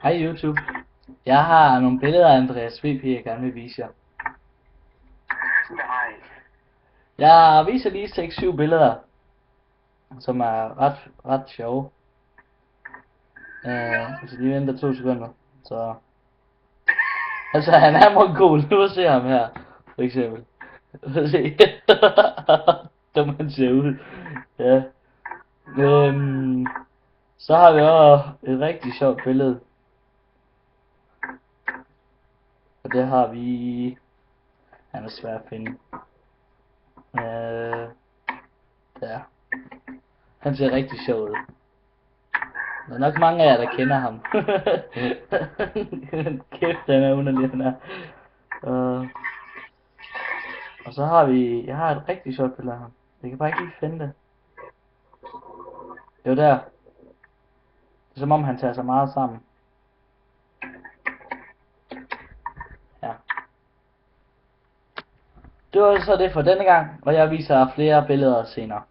Hej YouTube. Jeg har nogle billeder af Andreas VP, jeg gerne vil vise jer. Nej. Jeg viser lige 6-7 billeder, som er ret sjove. Så lige venter 2 sekunder. Så altså han er mongol. Nu ser ham her, for eksempel. Se. Som han ser ud. Ja. Så har vi også et rigtig sjovt billede. Og det har vi. Han er svær at finde. Ja. Han ser rigtig sjov ud. Der er nok mange af jer, der kender ham. Kæft, den er underlig, den er. Og så har vi. Jeg har et rigtig sjovt billede af ham. Jeg kan bare ikke lige finde det. Det er der. Det er som om han tager sig meget sammen. Ja. Det var så det for denne gang, og jeg viser flere billeder senere.